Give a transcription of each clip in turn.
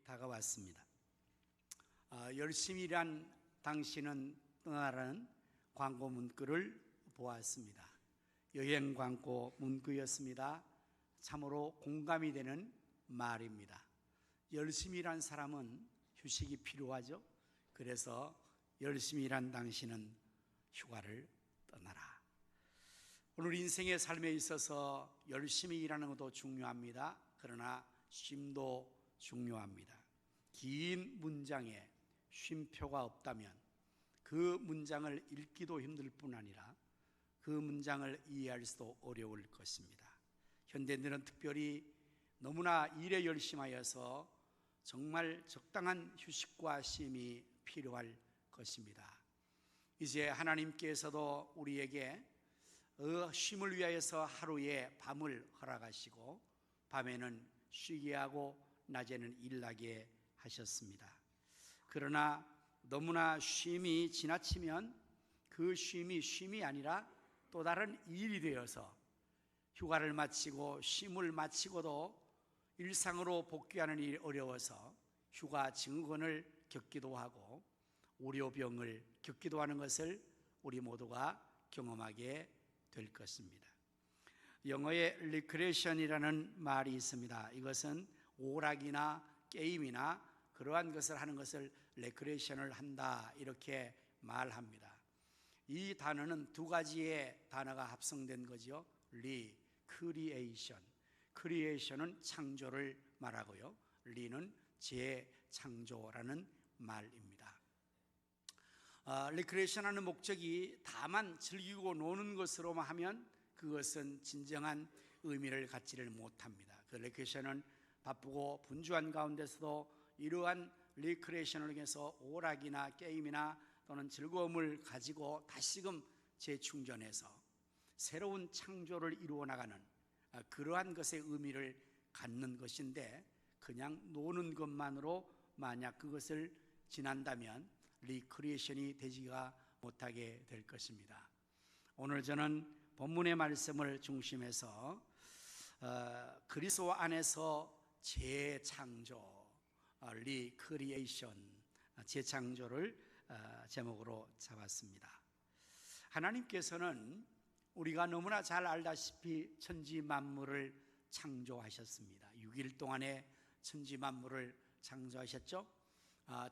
다가왔습니다. 열심히 일한 당신은 떠나라는 광고 문구를 보았습니다. 여행 광고 문구였습니다. 참으로 공감이 되는 말입니다. 열심히 일한 사람은 휴식이 필요하죠. 그래서 열심히 일한 당신은 휴가를 떠나라. 오늘 인생의 삶에 있어서 열심히 일하는 것도 중요합니다. 그러나 쉼도 중요합니다. 긴 문장에 쉼표가 없다면 그 문장을 읽기도 힘들 뿐 아니라 그 문장을 이해할 수도 어려울 것입니다. 현대인들은 특별히 너무나 일에 열심하여서 정말 적당한 휴식과 쉼이 필요할 것입니다. 이제 하나님께서도 우리에게 쉼을 위하여서 하루에 밤을 허락하시고 밤에는 쉬게 하고 낮에는 일하게 하셨습니다. 그러나 너무나 쉼이 지나치면 그 쉼이 아니라 또 다른 일이 되어서 휴가를 마치고 쉼을 마치고도 일상으로 복귀하는 일이 어려워서 휴가 증후군을 겪기도 하고 우려병을 겪기도 하는 것을 우리 모두가 경험하게 될 것입니다. 영어에 recreation이라는 말이 있습니다. 이것은 오락이나 게임이나 그러한 것을 하는 것을 recreation을 한다 이렇게 말합니다. 이 단어는 두 가지의 단어가 합성된 거죠. recreation, creation은 창조를 말하고요, re는 재창조라는 말입니다. recreation 하는 목적이 다만 즐기고 노는 것으로만 하면 그것은 진정한 의미를 갖지를 못합니다. 그 recreation은 바쁘고 분주한 가운데서도 이러한 recreation을 통해서 오락이나 게임이나 또는 즐거움을 가지고 다시금 재충전해서 새로운 창조를 이루어 나가는 그러한 것의 의미를 갖는 것인데, 그냥 노는 것만으로 만약 그것을 지난다면 리크리에이션이 되지가 못하게 될 것입니다. 오늘 저는 본문의 말씀을 중심해서 그리스도 안에서 재창조, 리크리에이션, 재창조를 제목으로 잡았습니다. 하나님께서는 우리가 너무나 잘 알다시피 천지 만물을 창조하셨습니다. 6일 동안에 천지 만물을 창조하셨죠.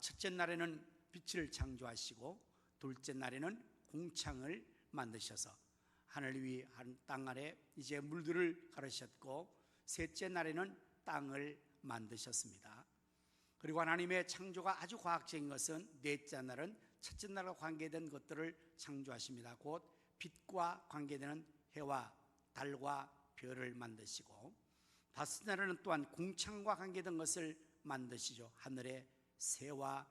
첫째 날에는 빛을 창조하시고 둘째 날에는 공창을 만드셔서 하늘 위 땅 아래 이제 물들을 가르셨고, 셋째 날에는 땅을 만드셨습니다. 그리고 하나님의 창조가 아주 과학적인 것은 넷째 날은 첫째 날과 관계된 것들을 창조하십니다. 곧 빛과 관계되는 해와 달과 별을 만드시고, 다섯째 날에는 또한 공창과 관계된 것을 만드시죠. 하늘의 새와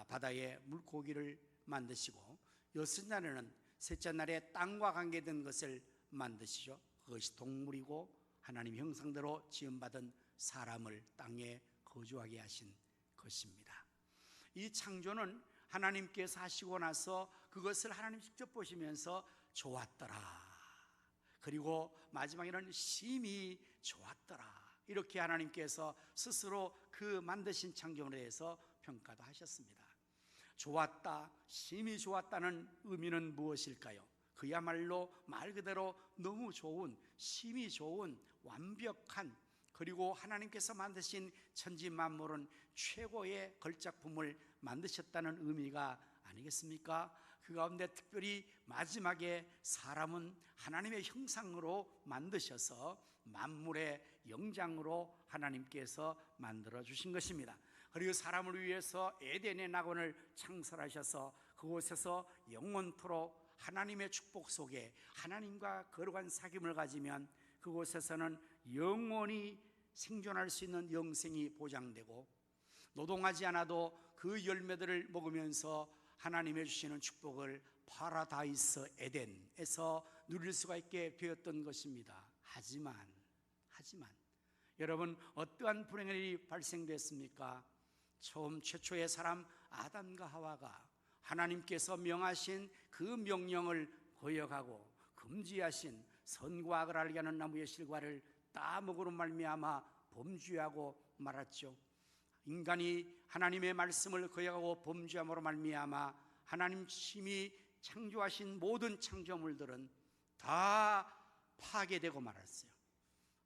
바다의 물고기를 만드시고, 여섯째 날에는 셋째 날에 땅과 관계된 것을 만드시죠. 그것이 동물이고 하나님 형상대로 지음받은 사람을 땅에 거주하게 하신 것입니다. 이 창조는 하나님께서 하시고 나서 그것을 하나님 직접 보시면서 좋았더라, 그리고 마지막에는 심히 좋았더라, 이렇게 하나님께서 스스로 그 만드신 창조에 대해서 평가도 하셨습니다. 좋았다, 심히 좋았다는 의미는 무엇일까요? 그야말로 말 그대로 너무 좋은, 심히 좋은, 완벽한, 그리고 하나님께서 만드신 천지 만물은 최고의 걸작품을 만드셨다는 의미가 아니겠습니까? 그 가운데 특별히 마지막에 사람은 하나님의 형상으로 만드셔서 만물의 영장으로 하나님께서 만들어 주신 것입니다. 그리고 사람을 위해서 에덴의 낙원을 창설하셔서 그곳에서 영원토록 하나님의 축복 속에 하나님과 거룩한 사귐을 가지면 그곳에서는 영원히 생존할 수 있는 영생이 보장되고, 노동하지 않아도 그 열매들을 먹으면서 하나님의 주시는 축복을 파라다이스 에덴에서 누릴 수가 있게 되었던 것입니다. 하지만 여러분, 어떠한 불행한 일이 발생됐습니까? 처음 최초의 사람 아담과 하와가 하나님께서 명하신 그 명령을 거역하고 금지하신 선과 악을 알게 하는 나무의 실과를 따먹으로 말미암아 범죄하고 말았죠. 인간이 하나님의 말씀을 거역하고 범죄함으로 말미암아 하나님 심히 창조하신 모든 창조물들은 다 파괴되고 말았어요.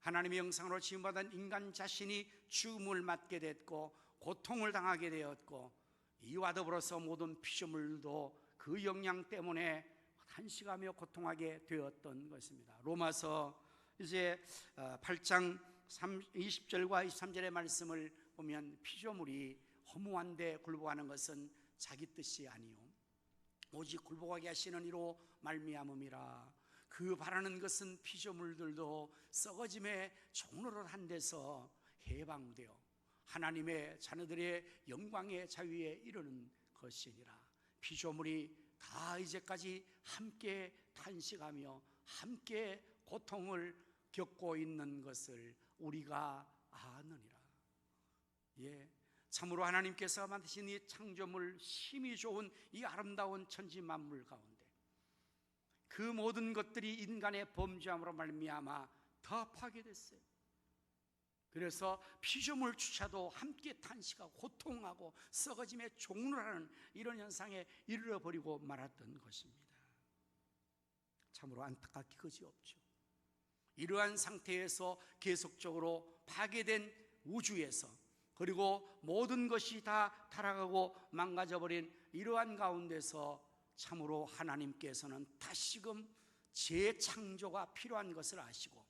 하나님의 형상으로 지음받은 인간 자신이 죽음을 맞게 됐고 고통을 당하게 되었고, 이와 더불어서 모든 피조물도 그 영향 때문에 탄식하며 고통하게 되었던 것입니다. 로마서 이제 8장 20절과 23절의 말씀을 보면 피조물이 허무한데 굴복하는 것은 자기 뜻이 아니요 오직 굴복하게 하시는 이로 말미암음이라. 그 바라는 것은 피조물들도 썩어짐의 종로를 한 데서 해방되어 하나님의 자녀들의 영광의 자유에 이르는 것이니라. 피조물이 다 이제까지 함께 탄식하며 함께 고통을 겪고 있는 것을 우리가 아느니라. 참으로 하나님께서 만드신 이 창조물, 심히 좋은 이 아름다운 천지 만물 가운데 그 모든 것들이 인간의 범죄함으로 말미암아 더 파괴됐어요. 그래서 피조물조차도 함께 탄식하고 고통하고 썩어짐에 종로라는 이런 현상에 이르러버리고 말았던 것입니다. 참으로 안타깝기 그지없죠. 이러한 상태에서 계속적으로 파괴된 우주에서, 그리고 모든 것이 다 타락하고 망가져버린 이러한 가운데서 참으로 하나님께서는 다시금 재창조가 필요한 것을 아시고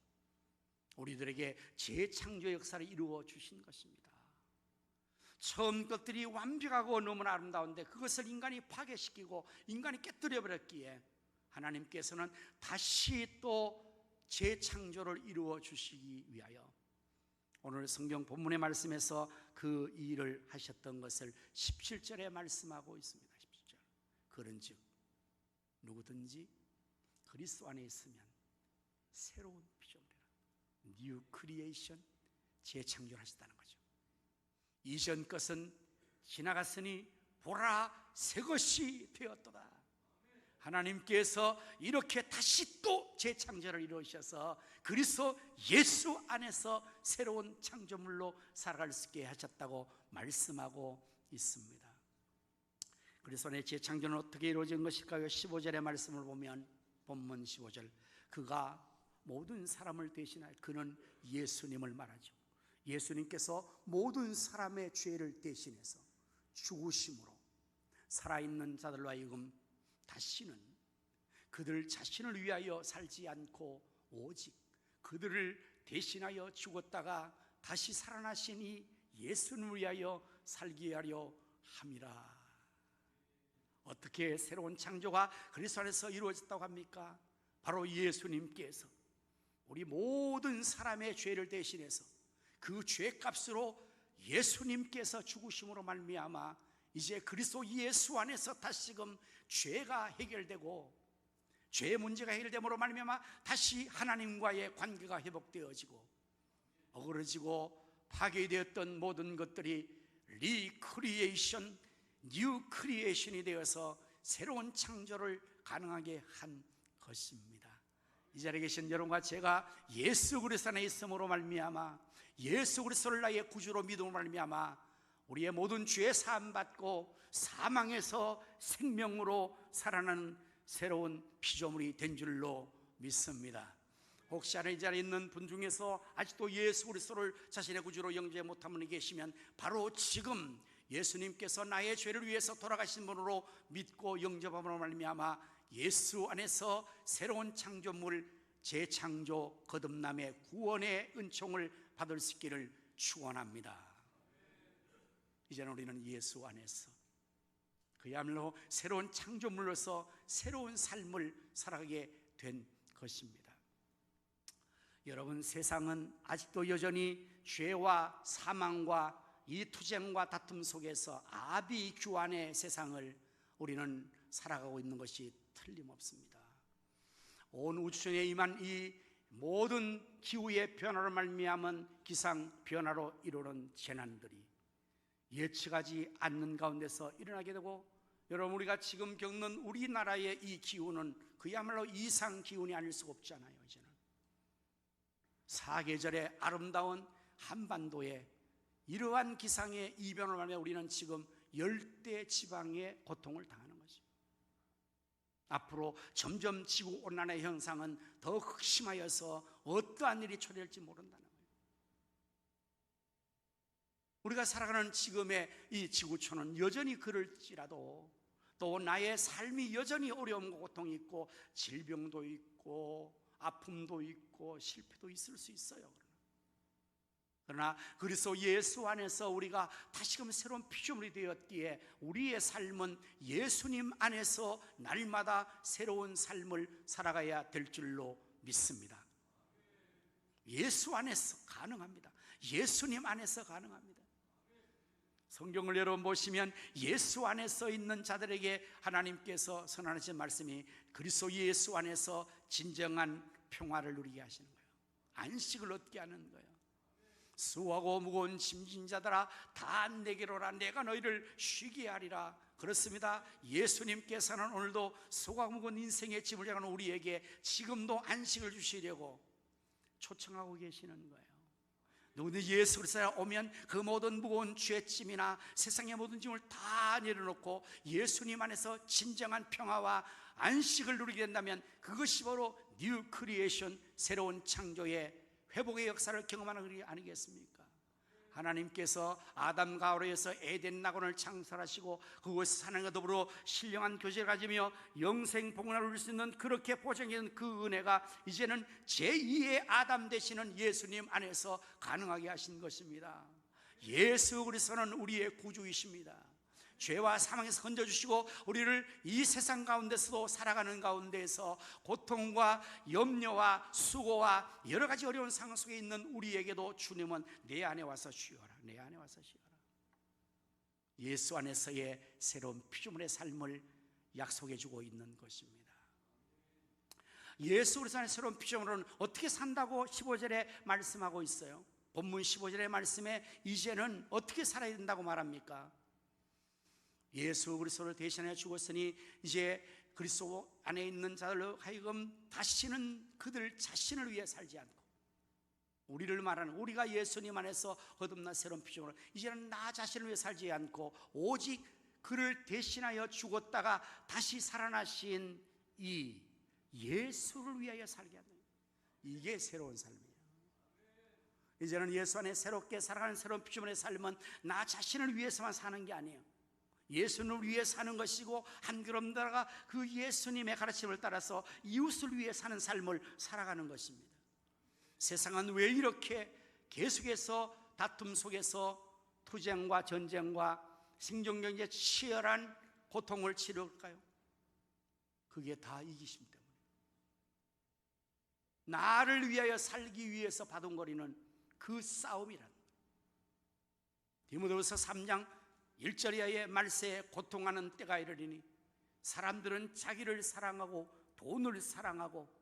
우리들에게 재창조 역사를 이루어 주신 것입니다. 처음 것들이 완벽하고 너무나 아름다운데 그것을 인간이 파괴시키고 인간이 깨뜨려 버렸기에 하나님께서는 다시 또 재창조를 이루어 주시기 위하여 오늘 성경 본문의 말씀에서 그 일을 하셨던 것을 17절에 말씀하고 있습니다. 17절. 그런즉 누구든지 그리스도 안에 있으면 새로운 피조물이라. 뉴 크리에이션, 재창조를 하셨다는 거죠. 이전 것은 지나갔으니 보라 새 것이 되었도다. 하나님께서 이렇게 다시 또 재창조를 이루셔서 그리스도 예수 안에서 새로운 창조물로 살아갈 수 있게 하셨다고 말씀하고 있습니다. 그리스도의 재창조는 어떻게 이루어진 것일까요? 15절의 말씀을 보면 본문 15절, 그가 모든 사람을 대신하여, 그는 예수님을 말하죠. 예수님께서 모든 사람의 죄를 대신해서 죽으심으로 살아있는 자들로 하여금 다시는 그들 자신을 위하여 살지 않고 오직 그들을 대신하여 죽었다가 다시 살아나신 이 예수님을 위하여 살게 하려 함이라. 어떻게 새로운 창조가 그리스도 안에서 이루어졌다고 합니까? 바로 예수님께서 우리 모든 사람의 죄를 대신해서 그 죄값으로 예수님께서 죽으심으로 말미암아 이제 그리스도 예수 안에서 다시금 죄가 해결되고 죄의 문제가 해결됨으로 말미암아 다시 하나님과의 관계가 회복되어지고 어그러지고 파괴되었던 모든 것들이 리크리에이션, 뉴 크리에이션이 되어서 새로운 창조를 가능하게 한 것입니다. 이 자리에 계신 여러분과 제가 예수 그리스도 안에 있음으로 말미암아, 예수 그리스도를 나의 구주로 믿음으로 말미암아 우리의 모든 죄 사함 받고 사망에서 생명으로 살아나는 새로운 피조물이 된 줄로 믿습니다. 혹시 이 자리에 있는 분 중에서 아직도 예수 그리스도를 자신의 구주로 영접하지 못한 분이 계시면 바로 지금 예수님께서 나의 죄를 위해서 돌아가신 분으로 믿고 영접함으로 말미암아 예수 안에서 새로운 창조물, 재창조, 거듭남의 구원의 은총을 받을 수 있기를 축원합니다. 이제는 우리는 예수 안에서 그야말로 새로운 창조물로서 새로운 삶을 살아가게 된 것입니다. 여러분, 세상은 아직도 여전히 죄와 사망과 이 투쟁과 다툼 속에서 아비규환의 세상을 우리는 살아가고 있는 것이 틀림없습니다. 온 우주에 임한 이 모든 기후의 변화로 말미암은 기상 변화로 이루는 재난들이 예측하지 않는 가운데서 일어나게 되고, 여러분, 우리가 지금 겪는 우리나라의 이 기후는 그야말로 이상 기온이 아닐 수가 없잖아요. 이제는 사계절의 아름다운 한반도에 이러한 기상의 이변을 말하며 우리는 지금 열대 지방의 고통을 당하는 것입니다. 앞으로 점점 지구온난화의 현상은 더 극심하여서 어떠한 일이 초래될지 모른다는 거예요. 우리가 살아가는 지금의 이 지구촌은 여전히 그럴지라도 또 나의 삶이 여전히 어려움과 고통이 있고 질병도 있고 아픔도 있고 실패도 있을 수 있어요. 그러나 그리스도 예수 안에서 우리가 다시금 새로운 피조물이 되었기에 우리의 삶은 예수님 안에서 날마다 새로운 삶을 살아가야 될 줄로 믿습니다. 예수 안에서 가능합니다. 예수님 안에서 가능합니다. 성경을 여러분 보시면 예수 안에서 있는 자들에게 하나님께서 선언하신 말씀이 그리스도 예수 안에서 진정한 평화를 누리게 하시는 거예요. 안식을 얻게 하는 거예요. 수고하고 무거운 짐진 자들아 다 내게로 오라 내가 너희를 쉬게 하리라. 그렇습니다. 예수님께서는 오늘도 수고하고 무거운 인생의 짐을 져가는 우리에게 지금도 안식을 주시려고 초청하고 계시는 거예요. 누구든지 예수 그리스도에 오면 그 모든 무거운 죄의 짐이나 세상의 모든 짐을 다 내려놓고 예수님 안에서 진정한 평화와 안식을 누리게 된다면 그것이 바로 뉴 크리에이션, 새로운 창조의 회복의 역사를 경험하는 것이 아니겠습니까? 하나님께서 아담과 하와에서 에덴 낙원을 창설하시고 그곳에서 하나님과 더불어 신령한 교제를 가지며 영생 복문을 누릴 수 있는 그렇게 보장된 그 은혜가 이제는 제2의 아담 되시는 예수님 안에서 가능하게 하신 것입니다. 예수 그리스도는 우리의 구주이십니다. 죄와 사망에서 건져주시고 우리를 이 세상 가운데서도 살아가는 가운데에서 고통과 염려와 수고와 여러 가지 어려운 상황 속에 있는 우리에게도 주님은 내 안에 와서 쉬어라, 내 안에 와서 쉬어라. 예수 안에서의 새로운 피조물의 삶을 약속해 주고 있는 것입니다. 예수 그리스도 안에 새로운 피조물은 어떻게 산다고 15절에 말씀하고 있어요. 본문 15절의 말씀에 이제는 어떻게 살아야 된다고 말합니까? 예수 그리스도를 대신하여 죽었으니 이제 그리스도 안에 있는 자들로 하여금 다시는 그들 자신을 위해 살지 않고 우리를 말하는 우리가 예수님 안에서 거듭난 새로운 피조물 이제는 나 자신을 위해 살지 않고 오직 그를 대신하여 죽었다가 다시 살아나신 이 예수를 위하여 살게 하는 이게 새로운 삶이에요. 이제는 예수 안에 새롭게 살아가는 새로운 피조물의 삶은 나 자신을 위해서만 사는 게 아니에요. 예수님을 위해 사는 것이고 한 걸음 나아가 그 예수님의 가르침을 따라서 이웃을 위해 사는 삶을 살아가는 것입니다. 세상은 왜 이렇게 계속해서 다툼 속에서 투쟁과 전쟁과 생존경제 치열한 고통을 치를까요? 그게 다 이기심 때문에 나를 위하여 살기 위해서 바둥거리는 그 싸움이란 디모데후서 3장 1절의 말세에 고통하는 때가 이르리니 사람들은 자기를 사랑하고 돈을 사랑하고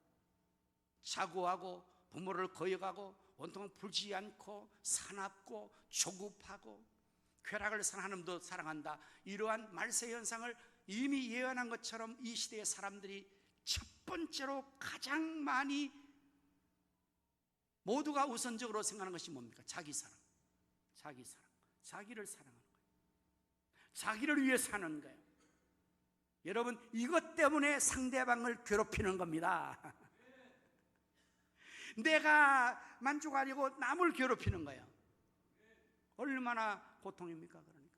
자고하고 부모를 거역하고 온통 불지 않고 사납고 조급하고 쾌락을 하나님도 사랑한다. 이러한 말세 현상을 이미 예언한 것처럼 이 시대의 사람들이 첫 번째로 가장 많이 모두가 우선적으로 생각하는 것이 뭡니까? 자기 사랑, 자기 사랑, 자기를 사랑하는 거예요. 자기를 위해 사는 거예요. 여러분 이것 때문에 상대방을 괴롭히는 겁니다. 내가 만족하려고 남을 괴롭히는 거예요. 얼마나 고통입니까? 그러니까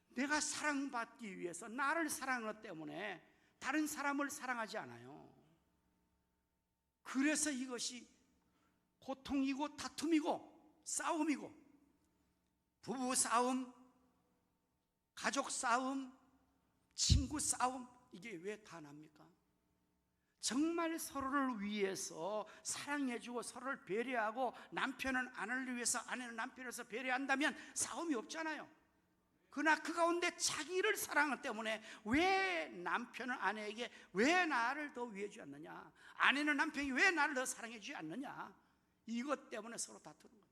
내가 사랑받기 위해서 나를 사랑하는 것 때문에 다른 사람을 사랑하지 않아요. 그래서 이것이 고통이고 다툼이고 싸움이고 부부 싸움, 가족 싸움, 친구 싸움 이게 왜 다 납니까? 정말 서로를 위해서 사랑해주고 서로를 배려하고 남편은 아내를 위해서 아내는 남편을 위해서 배려한다면 싸움이 없잖아요. 그러나 그 가운데 자기를 사랑하기 때문에 왜 남편은 아내에게 왜 나를 더 위해주지 않느냐, 아내는 남편이 왜 나를 더 사랑해주지 않느냐, 이것 때문에 서로 다투는 거예요.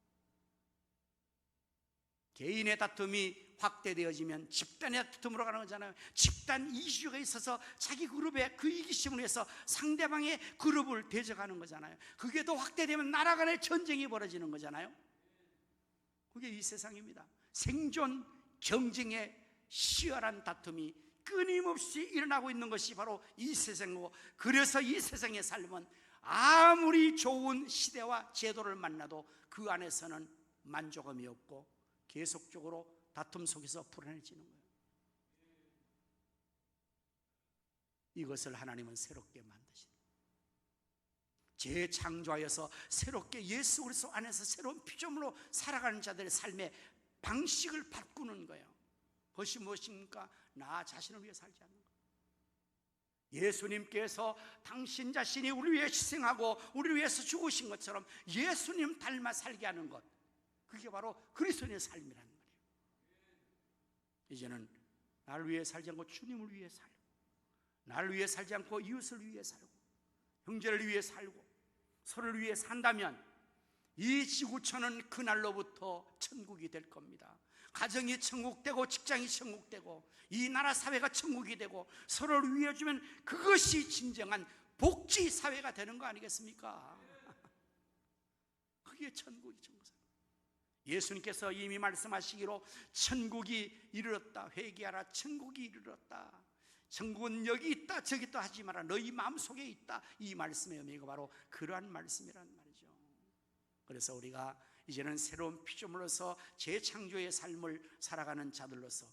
개인의 다툼이 확대되어지면 집단의 다툼으로 가는 거잖아요. 집단 이슈가 있어서 자기 그룹의 그 이기심을 위해서 상대방의 그룹을 대적하는 거잖아요. 그게 더 확대되면 나라 간의 전쟁이 벌어지는 거잖아요. 그게 이 세상입니다. 생존 경쟁의 치열한 다툼이 끊임없이 일어나고 있는 것이 바로 이 세상이고, 그래서 이 세상의 삶은 아무리 좋은 시대와 제도를 만나도 그 안에서는 만족함이 없고 계속적으로 다툼 속에서 불안해지는 거예요. 이것을 하나님은 새롭게 만드신, 재창조하여서 새롭게 예수 그리스도 안에서 새로운 피조물로 살아가는 자들의 삶의 방식을 바꾸는 거예요. 그것이 무엇입니까? 나 자신을 위해 살지 않는 것. 예수님께서 당신 자신이 우리 위해 희생하고 우리 위해서 죽으신 것처럼 예수님 닮아 살게 하는 것, 그게 바로 그리스도인의 삶이라는 말이에요. 이제는 나를 위해 살지 않고 주님을 위해 살고, 나를 위해 살지 않고 이웃을 위해 살고, 형제를 위해 살고, 서로를 위해 산다면 이 지구촌은 그날로부터 천국이 될 겁니다. 가정이 천국되고 직장이 천국되고 이 나라 사회가 천국이 되고 서로를 위해 주면 그것이 진정한 복지 사회가 되는 거 아니겠습니까? 그게 천국이죠. 예수님께서 이미 말씀하시기로 천국이 이르렀다, 회개하라, 천국이 이르렀다, 천국은 여기 있다 저기 있다 하지 마라, 너희 마음속에 있다, 이 말씀의 의미가 바로 그러한 말씀이란 말이죠. 그래서 우리가 이제는 새로운 피조물로서 재창조의 삶을 살아가는 자들로서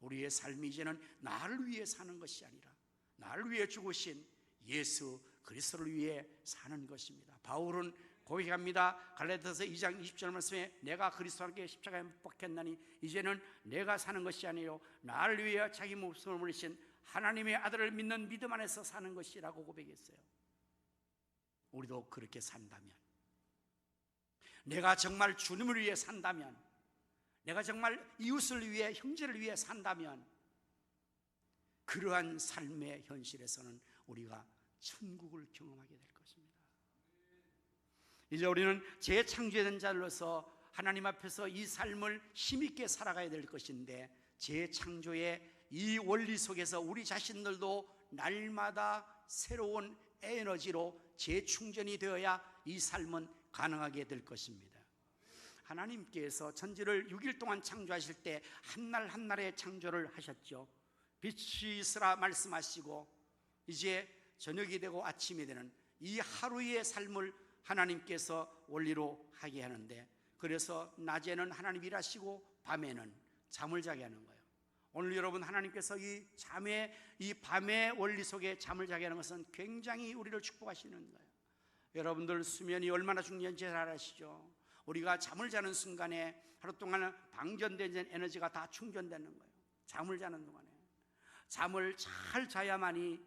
우리의 삶이 이제는 나를 위해 사는 것이 아니라 나를 위해 죽으신 예수 그리스도를 위해 사는 것입니다. 바울은 고백합니다. 갈라디아서 2장 20절 말씀에 내가 그리스도와 함께 십자가에 못 박혔나니 이제는 내가 사는 것이 아니요 나를 위해 자기 목숨을 버리신 하나님의 아들을 믿는 믿음 안에서 사는 것이라고 고백했어요. 우리도 그렇게 산다면, 내가 정말 주님을 위해 산다면, 내가 정말 이웃을 위해 형제를 위해 산다면 그러한 삶의 현실에서는 우리가 천국을 경험하게 될 것입니다. 이제 우리는 재창조된 자로서 하나님 앞에서 이 삶을 힘있게 살아가야 될 것인데, 재창조의 이 원리 속에서 우리 자신들도 날마다 새로운 에너지로 재충전이 되어야 이 삶은 가능하게 될 것입니다. 하나님께서 천지를 6일 동안 창조하실 때 한날 한날의 창조를 하셨죠. 빛이 있으라 말씀하시고 이제 저녁이 되고 아침이 되는 이 하루의 삶을 하나님께서 원리로 하게 하는데, 그래서 낮에는 하나님 일하시고 밤에는 잠을 자게 하는 거예요. 오늘 여러분, 하나님께서 이 밤의 원리 속에 잠을 자게 하는 것은 굉장히 우리를 축복하시는 거예요. 여러분들 수면이 얼마나 중요한지 잘 아시죠? 우리가 잠을 자는 순간에 하루 동안 방전된 에너지가 다 충전되는 거예요. 잠을 자는 동안에 잠을 잘 자야만이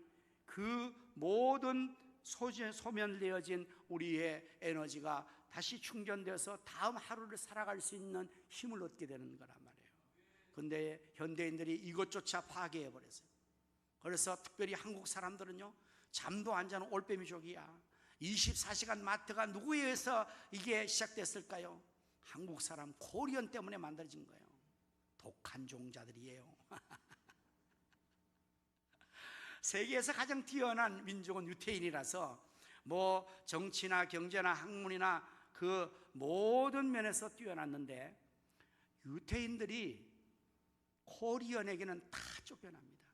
그 모든 소멸되어진 우리의 에너지가 다시 충전되어서 다음 하루를 살아갈 수 있는 힘을 얻게 되는 거란 말이에요. 그런데 현대인들이 이것조차 파괴해버렸어요. 그래서 특별히 한국 사람들은요, 잠도 안 자는 올빼미족이야. 24시간 마트가 누구에 의해서 이게 시작됐을까요? 한국 사람 코리안 때문에 만들어진 거예요. 독한 종자들이에요. 세계에서 가장 뛰어난 민족은 유태인이라서 뭐 정치나 경제나 학문이나 그 모든 면에서 뛰어났는데, 유태인들이 코리안에게는 다 쫓겨납니다.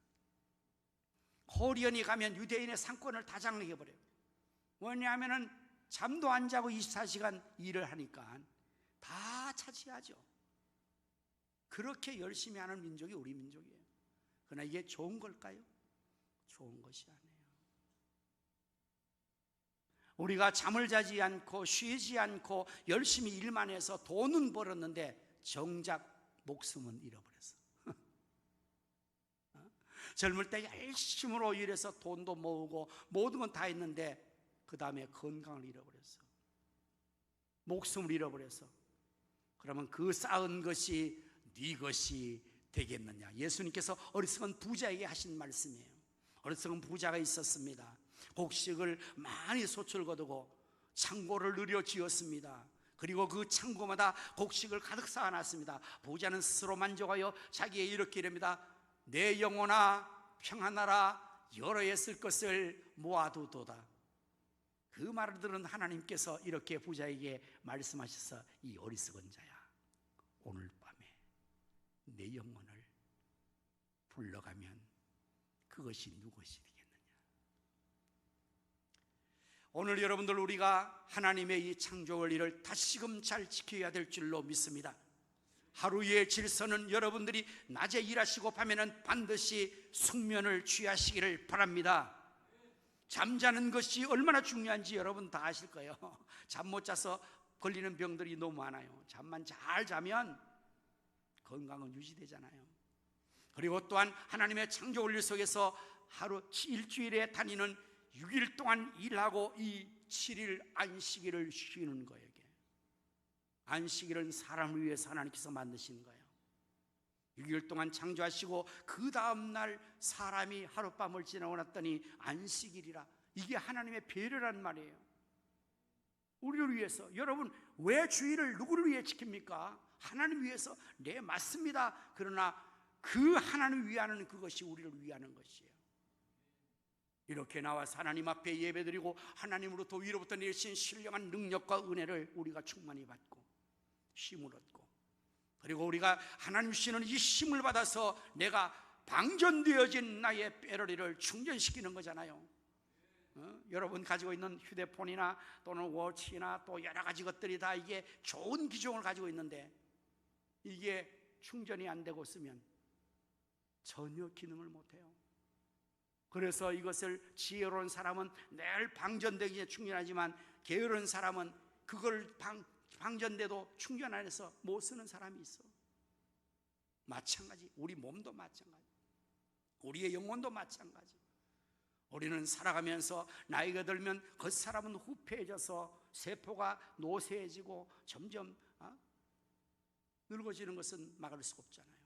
코리안이 가면 유대인의 상권을 다 장악해버려요. 왜냐하면 잠도 안 자고 24시간 일을 하니까 다 차지하죠. 그렇게 열심히 하는 민족이 우리 민족이에요. 그러나 이게 좋은 걸까요? 좋은 것이 아니에요. 우리가 잠을 자지 않고 쉬지 않고 열심히 일만 해서 돈은 벌었는데 정작 목숨은 잃어버렸어. 젊을 때 열심으로 일해서 돈도 모으고 모든 건 다 했는데 그 다음에 건강을 잃어버렸어. 목숨을 잃어버렸어. 그러면 그 쌓은 것이 네 것이 되겠느냐? 예수님께서 어리석은 부자에게 하신 말씀이에요. 어리석은 부자가 있었습니다. 곡식을 많이 소출 거두고 창고를 느려 지었습니다. 그리고 그 창고마다 곡식을 가득 쌓아놨습니다. 부자는 스스로 만족하여 자기의 이렇게 이릅니다. 내 영혼아 평안하라, 여러 해 쓸 것을 모아두도다. 그 말을 들은 하나님께서 이렇게 부자에게 말씀하셔서 이 어리석은 자야, 오늘 밤에 내 영혼을 불러가면 그것이 누구시 되겠느냐? 오늘 여러분들 우리가 하나님의 이 창조 원리를 다시금 잘 지켜야 될 줄로 믿습니다. 하루의 질서는 여러분들이 낮에 일하시고 밤에는 반드시 숙면을 취하시기를 바랍니다. 잠자는 것이 얼마나 중요한지 여러분 다 아실 거예요. 잠 못 자서 걸리는 병들이 너무 많아요. 잠만 잘 자면 건강은 유지되잖아요. 그리고 또한 하나님의 창조 원리 속에서 하루 일주일에 다니는 6일 동안 일하고 이 7일 안식일을 쉬는 거예요. 안식일은 사람을 위해서 하나님께서 만드신 거예요. 6일 동안 창조하시고 그 다음날 사람이 하룻밤을 지나고 났더니 안식일이라. 이게 하나님의 배려란 말이에요. 우리를 위해서. 여러분 왜 주일을 누구를 위해 지킵니까? 하나님 위해서. 네, 맞습니다. 그러나 그 하나님 위하는 그것이 우리를 위하는 것이에요. 이렇게 나와서 하나님 앞에 예배드리고 하나님으로부터 위로부터 내리신 신령한 능력과 은혜를 우리가 충만히 받고 힘을 얻고, 그리고 우리가 하나님 주시는 이 힘을 받아서 내가 방전되어진 나의 배터리를 충전시키는 거잖아요. 여러분 가지고 있는 휴대폰이나 또는 워치나 또 여러 가지 것들이 다 이게 좋은 기종을 가지고 있는데 이게 충전이 안 되고 쓰면 전혀 기능을 못해요. 그래서 이것을 지혜로운 사람은 늘 방전되기 전에 충전하지만 게으른 사람은 그걸 방전돼도 충전 안 해서 못 쓰는 사람이 있어. 마찬가지. 우리 몸도 마찬가지. 우리의 영혼도 마찬가지. 우리는 살아가면서 나이가 들면 겉사람은 후패해져서 세포가 노쇠해지고 점점 늙어지는 것은 막을 수가 없잖아요.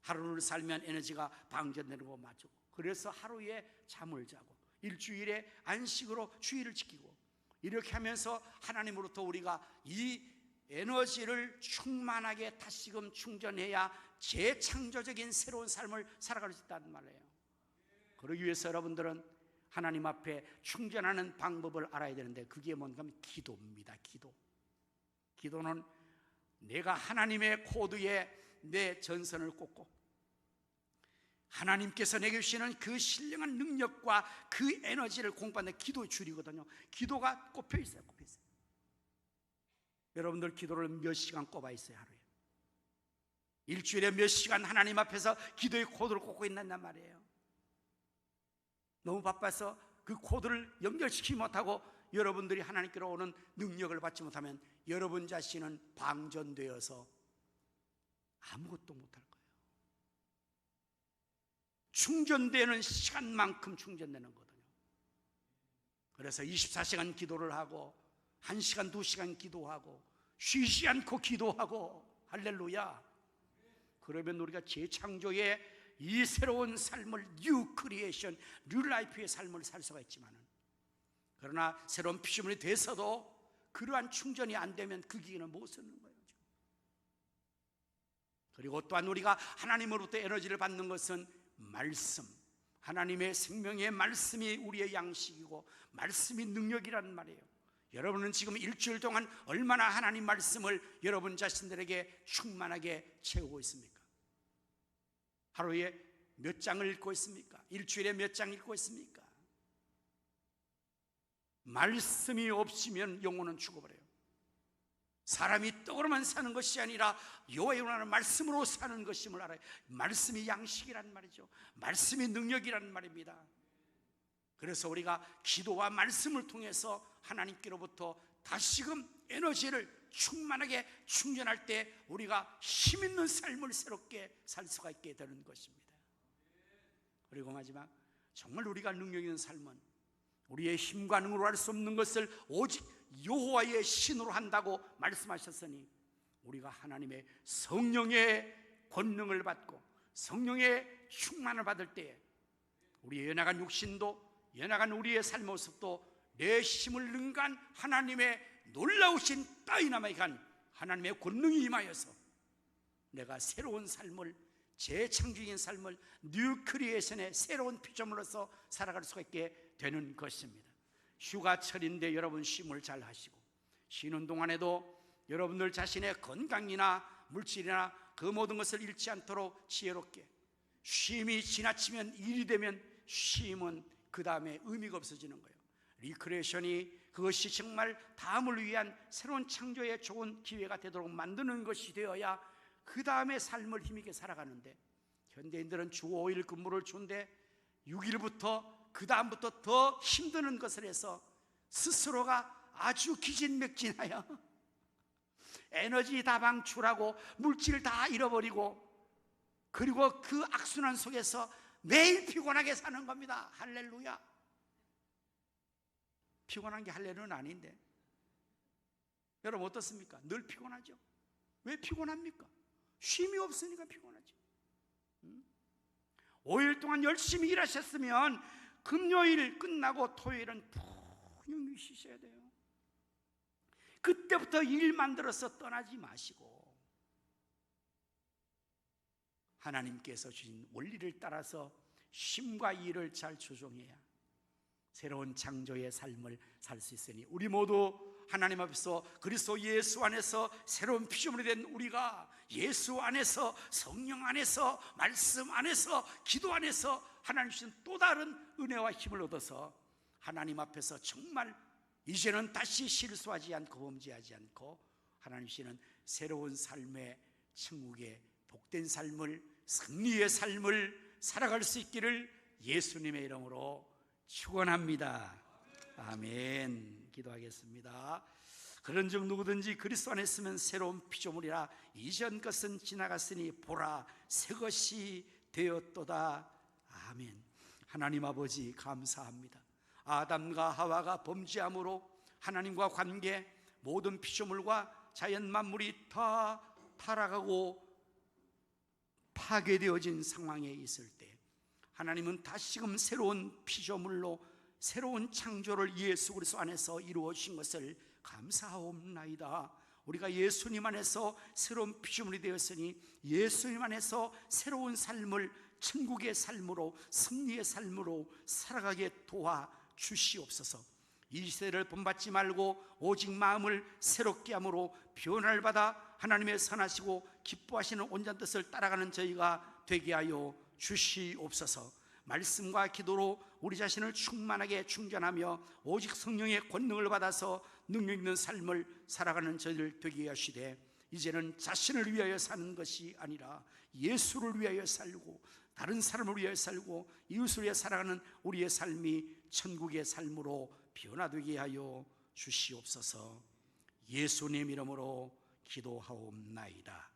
하루를 살면 에너지가 방전되는 거 맞죠. 그래서 하루에 잠을 자고 일주일에 안식으로 주일을 지키고 이렇게 하면서 하나님으로부터 우리가 이 에너지를 충만하게 다시금 충전해야 재창조적인 새로운 삶을 살아갈 수 있다는 말이에요. 그러기 위해서 여러분들은 하나님 앞에 충전하는 방법을 알아야 되는데 그게 뭔가 하면 기도입니다. 기도는 내가 하나님의 코드에 내 전선을 꽂고 하나님께서 내게 주시는 그 신령한 능력과 그 에너지를 공부하는 기도의 줄이거든요. 기도가 꼽혀 있어요. 여러분들 기도를 몇 시간 꼽아 있어요? 하루에? 일주일에 몇 시간 하나님 앞에서 기도의 코드를 꽂고 있단 말이에요. 너무 바빠서 그 코드를 연결시키지 못하고 여러분들이 하나님께로 오는 능력을 받지 못하면 여러분 자신은 방전되어서 아무것도 못할 거예요. 충전되는 시간만큼 충전되는 거거든요. 그래서 24시간 기도를 하고 1시간, 2시간 기도하고 쉬지 않고 기도하고 할렐루야. 그러면 우리가 재창조의 이 새로운 삶을 뉴 크리에이션, 뉴 라이프의 삶을 살 수가 있지만 그러나 새로운 피조물이 돼서도 그러한 충전이 안 되면 그 기기는 못 쓰는 거예요. 그리고 또한 우리가 하나님으로부터 에너지를 받는 것은 말씀, 하나님의 생명의 말씀이 우리의 양식이고 말씀이 능력이라는 말이에요. 여러분은 지금 일주일 동안 얼마나 하나님 말씀을 여러분 자신들에게 충만하게 채우고 있습니까? 하루에 몇 장을 읽고 있습니까? 일주일에 몇 장 읽고 있습니까? 말씀이 없으면 영혼은 죽어버려요. 사람이 떡으로만 사는 것이 아니라 여호와의 영원한 말씀으로 사는 것임을 알아요. 말씀이 양식이란 말이죠. 말씀이 능력이란 말입니다. 그래서 우리가 기도와 말씀을 통해서 하나님께로부터 다시금 에너지를 충만하게 충전할 때 우리가 힘 있는 삶을 새롭게 살 수가 있게 되는 것입니다. 그리고 마지막, 정말 우리가 능력 있는 삶은 우리의 힘과 능으로 할 수 없는 것을 오직 여호와의 신으로 한다고 말씀하셨으니 우리가 하나님의 성령의 권능을 받고 성령의 충만을 받을 때에 우리의 연약한 육신도 연약한 우리의 삶 모습도 내 힘을 능가한 하나님의 놀라우신 다이나마이한 하나님의 권능이 임하여서 내가 새로운 삶을, 재창조적인 삶을 뉴 크리에이션의 새로운 피조물로서 살아갈 수가 있게 되는 것입니다. 휴가철인데 여러분 쉼을 잘 하시고 쉬는 동안에도 여러분들 자신의 건강이나 물질이나 그 모든 것을 잃지 않도록 지혜롭게. 쉼이 지나치면, 일이 되면 쉼은 그 다음에 의미가 없어지는 거예요. 리크레이션이 그것이 정말 다음을 위한 새로운 창조의 좋은 기회가 되도록 만드는 것이 되어야 그 다음에 삶을 힘있게 살아가는데, 현대인들은 주 5일 근무를 주는데 6일부터 그 다음부터 더 힘드는 것을 해서 스스로가 아주 기진맥진하여 에너지 다 방출하고 물질 다 잃어버리고, 그리고 그 악순환 속에서 매일 피곤하게 사는 겁니다. 할렐루야. 피곤한 게 할렐루야는 아닌데, 여러분 어떻습니까? 늘 피곤하죠. 왜 피곤합니까? 쉼이 없으니까 피곤하죠. 5일 동안 열심히 일하셨으면 금요일 끝나고 토요일은 푹 쉬셔야 돼요. 그때부터 일 만들어서 떠나지 마시고 하나님께서 주신 원리를 따라서 쉼과 일을 잘 조정해야 새로운 창조의 삶을 살 수 있으니, 우리 모두 하나님 앞에서 그리스도 예수 안에서 새로운 피조물이 된 우리가 예수 안에서, 성령 안에서, 말씀 안에서, 기도 안에서 하나님 주신 또 다른 은혜와 힘을 얻어서 하나님 앞에서 정말 이제는 다시 실수하지 않고 범죄하지 않고 하나님 주시는 새로운 삶의 천국의 복된 삶을, 승리의 삶을 살아갈 수 있기를 예수님의 이름으로 축원합니다. 아멘. 기도하겠습니다. 그런즉 누구든지 그리스도 안에 있으면 새로운 피조물이라, 이전 것은 지나갔으니 보라 새 것이 되었도다. 아멘. 하나님 아버지 감사합니다. 아담과 하와가 범죄함으로 하나님과 관계, 모든 피조물과 자연 만물이 다 타락하고 파괴되어진 상황에 있을 때 하나님은 다시금 새로운 피조물로 새로운 창조를 예수 그리스도 안에서 이루어 주신 것을 감사하옵나이다. 우리가 예수님 안에서 새로운 피조물이 되었으니 예수님 안에서 새로운 삶을, 천국의 삶으로, 승리의 삶으로 살아가게 도와 주시옵소서. 이 시대를 본받지 말고 오직 마음을 새롭게 함으로 변화를 받아 하나님의 선하시고 기뻐하시는 온전한 뜻을 따라가는 저희가 되게 하여 주시옵소서. 말씀과 기도로 우리 자신을 충만하게 충전하며 오직 성령의 권능을 받아서 능력 있는 삶을 살아가는 저희들 되게 하시되, 이제는 자신을 위하여 사는 것이 아니라 예수를 위하여 살고 다른 사람을 위하여 살고 이웃을 위하여 살아가는 우리의 삶이 천국의 삶으로 변화되게 하여 주시옵소서. 예수님 이름으로 기도하옵나이다.